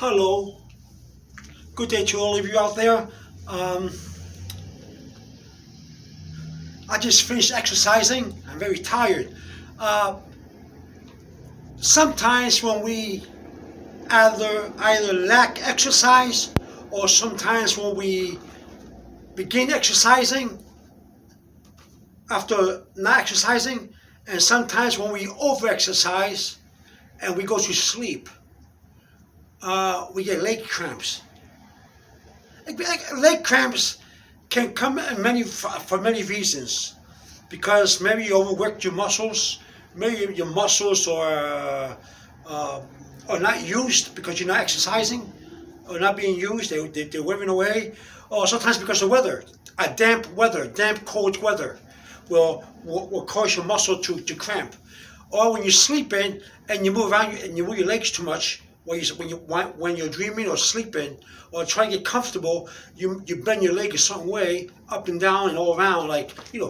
Hello, good day to all of you out there. I just finished exercising. I'm very tired. Sometimes when we either lack exercise, or sometimes when we begin exercising after not exercising, and sometimes when we over-exercise and we go to sleep, we get leg cramps. Leg cramps can come in for many reasons, because maybe you overworked your muscles, maybe your muscles are not used because you're not exercising, or not being used, they're wearing away, or sometimes because of weather. Damp, cold weather will cause your muscle to cramp. Or when you're sleeping and you move around and you move your legs too much, when you're dreaming or sleeping or trying to get comfortable, you bend your leg a certain way, up and down and all around,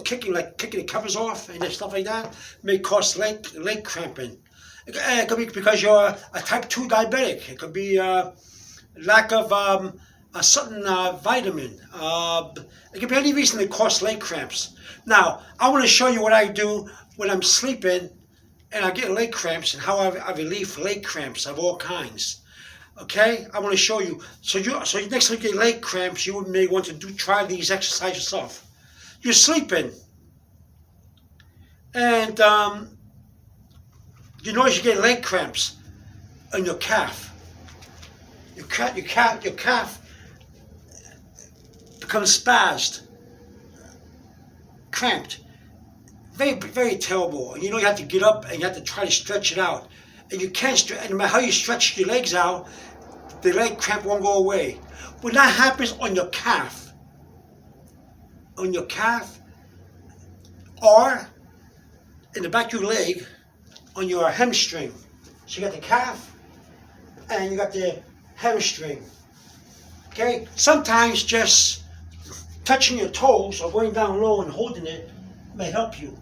kicking the covers off and stuff like that, may cause leg cramping. It could be because you're a type 2 diabetic. It could be lack of a certain vitamin. It could be any reason that causes leg cramps. Now, I want to show you what I do when I'm sleeping and I get leg cramps, and how I relieve leg cramps of all kinds. Okay, I want to show you. So next time you get leg cramps, you may want to try these exercises yourself. You're sleeping, and you notice you get leg cramps on your calf. Your calf becomes spazzed, cramped. Very, very terrible. You know you have to get up and you have to try to stretch it out. And you can't stretch, and no matter how you stretch your legs out, the leg cramp won't go away. When that happens on your calf, or in the back of your leg, on your hamstring. So you got the calf and you got the hamstring. Okay? Sometimes just touching your toes or going down low and holding it may help you.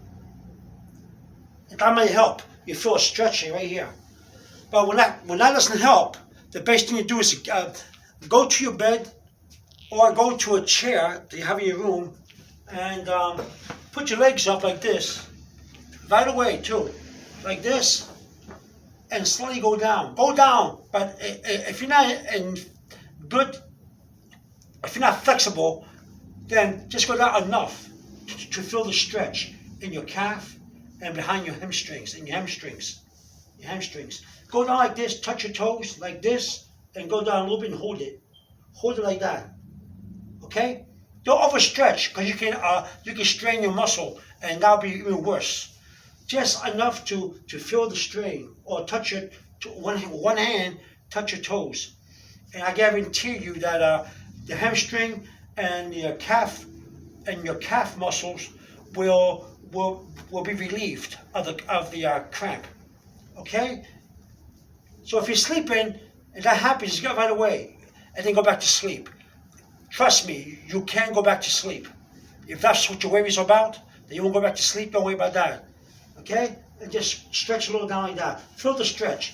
That may help. You feel a stretching right here. But when that doesn't help, the best thing to do is go to your bed or go to a chair that you have in your room and put your legs up like this. Right away too. Like this. And slowly go down. Go down. But if you're not if you're not flexible, then just go down enough to feel the stretch in your calf and behind your hamstrings, your hamstrings. Go down like this, touch your toes like this, and go down a little bit and hold it. Hold it like that. Okay? Don't overstretch, because you can strain your muscle, and that'll be even worse. Just enough to feel the strain, or touch it one hand, touch your toes, and I guarantee you that the hamstring and your calf muscles will be relieved of the cramp. Okay? So if you're sleeping and that happens, just get right away and then go back to sleep. Trust me, you can go back to sleep. If that's what your worry is about, then you won't go back to sleep. Don't worry about that. Okay? And just stretch a little down like that. Feel the stretch.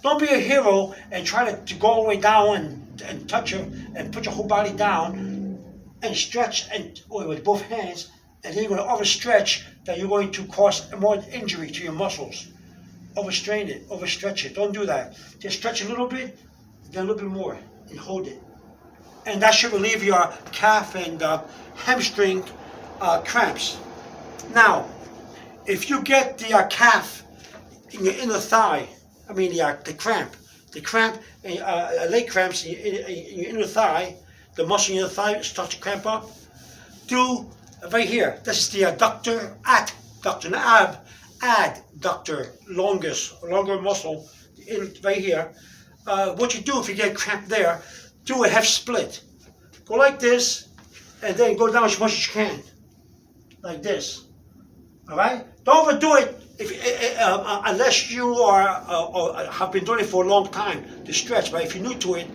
Don't be a hero and try to go all the way down and touch it and put your whole body down and stretch with both hands, and then you're going to overstretch, that you're going to cause more injury to your muscles. Overstrain it, overstretch it. Don't do that. Just stretch a little bit, then a little bit more, and hold it. And that should relieve your calf and hamstring cramps. Now, if you get the calf in your inner thigh, the cramp, leg cramps in your inner thigh, the muscle in your thigh starts to cramp up, do right here. This is the adductor, not adductor, longer muscle right here. What you do if you get cramp there, do a half split. Go like this, and then go down as much as you can, like this. All right? Don't overdo it unless you have been doing it for a long time to stretch. But if you're new to it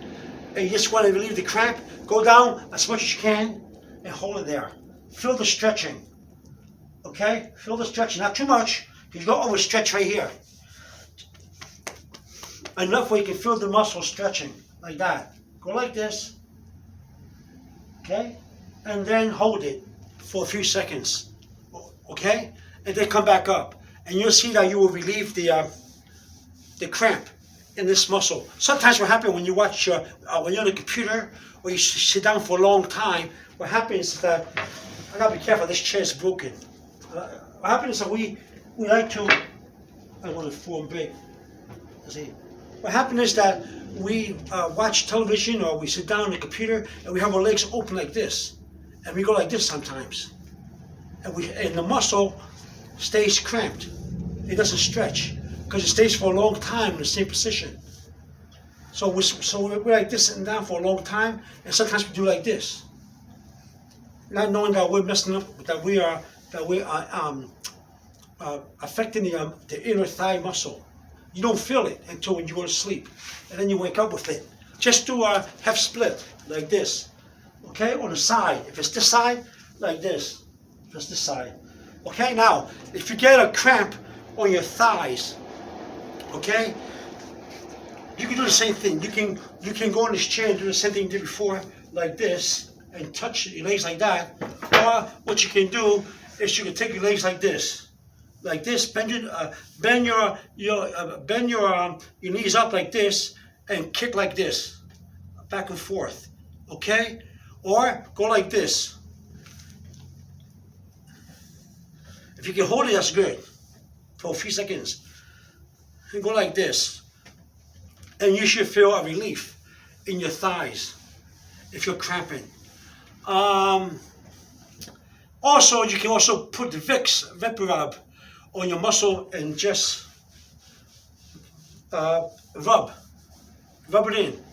and you just want to relieve the cramp, go down as much as you can and hold it there. Feel the stretching. Okay? Feel the stretching. Not too much, because you don't overstretch right here. Enough where you can feel the muscle stretching. like that. Go like this, okay? And then hold it for a few seconds, okay? And then come back up. And you'll see that you will relieve the cramp in this muscle. Sometimes what happens when you watch, when you're on the computer or you sit down for a long time, what happens is that, I gotta be careful, this chair is broken. What happens is that we like to, I want to form big. See, what happens is that we watch television or we sit down on the computer and we have our legs open like this. And we go like this sometimes. And the muscle stays cramped. It doesn't stretch because it stays for a long time in the same position. So we're like this sitting down for a long time, and sometimes we do like this, not knowing that we're messing up, that we are affecting the inner thigh muscle. You don't feel it until when you go to sleep, and then you wake up with it. Just do a half split like this, okay? On the side. If it's this side, like this. If it's this side, okay? Now, if you get a cramp on your thighs, okay, you can do the same thing. You can go in this chair and do the same thing you did before, like this, and touch your legs like that. Or what you can do is you can take your legs like this, bend your knees up like this, and kick like this, back and forth, okay? Or go like this. If you can hold it, that's good, for a few seconds. And go like this. And you should feel a relief in your thighs if you're cramping. Also, you can also put the Vicks VapoRub on your muscle and just rub it in.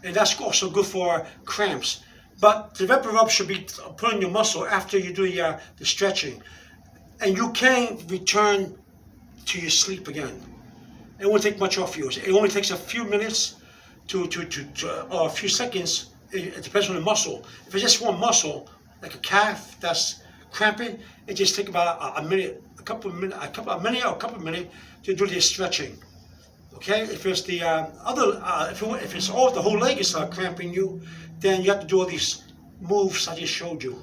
And that's also good for cramps. But the VapoRub should be put on your muscle after you do the stretching. And you can return to your sleep again. It won't take much off you. It only takes a few minutes or a few seconds. It depends on the muscle. If it's just one muscle, like a calf that's cramping, it just takes about a minute, a couple of minutes to do the stretching. Okay. If it's the if it's all the whole leg is cramping you, then you have to do all these moves I just showed you.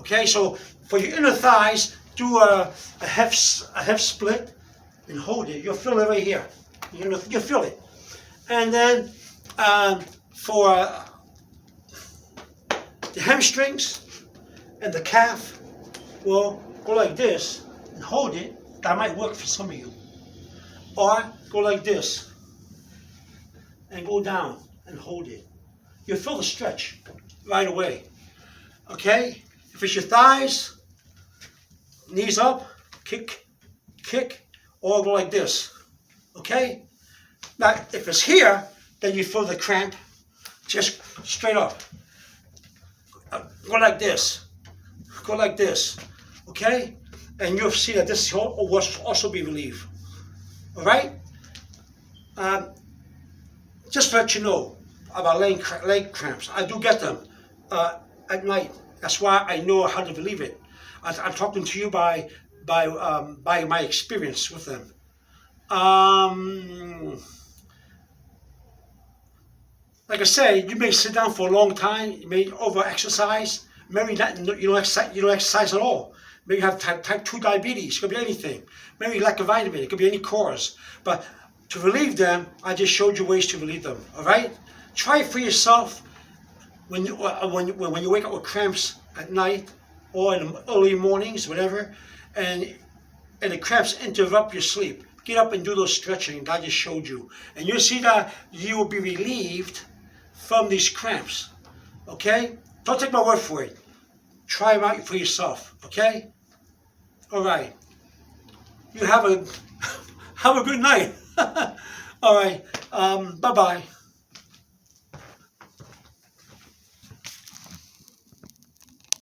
Okay. So for your inner thighs, do a half split and hold it. You'll feel it right here. You'll feel it. And then for the hamstrings and the calf, well, go like this and hold it. That might work for some of you. Or go like this and go down and hold it. You'll feel the stretch right away. Okay? If it's your thighs, knees up, kick, or go like this. Okay? Now, if it's here, then you feel the cramp, just straight up. Go like this. Go like this. Okay? And you'll see that this will also be relieved. All right? Just to let you know about leg cramps. I do get them at night. That's why I know how to relieve it. I'm talking to you by my experience with them. Like I say, you may sit down for a long time. You may over-exercise. Maybe you don't exercise at all. Maybe you have type 2 diabetes. It could be anything. Maybe you lack a vitamin. It could be any cause. But to relieve them, I just showed you ways to relieve them. All right? Try it for yourself when you wake up with cramps at night or in the early mornings, whatever, and the cramps interrupt your sleep. Get up and do those stretching that I just showed you. And you'll see that you will be relieved from these cramps. Okay? Don't take my word for it. Try them out for yourself. Okay? All right. You have a good night. All right. Bye-bye.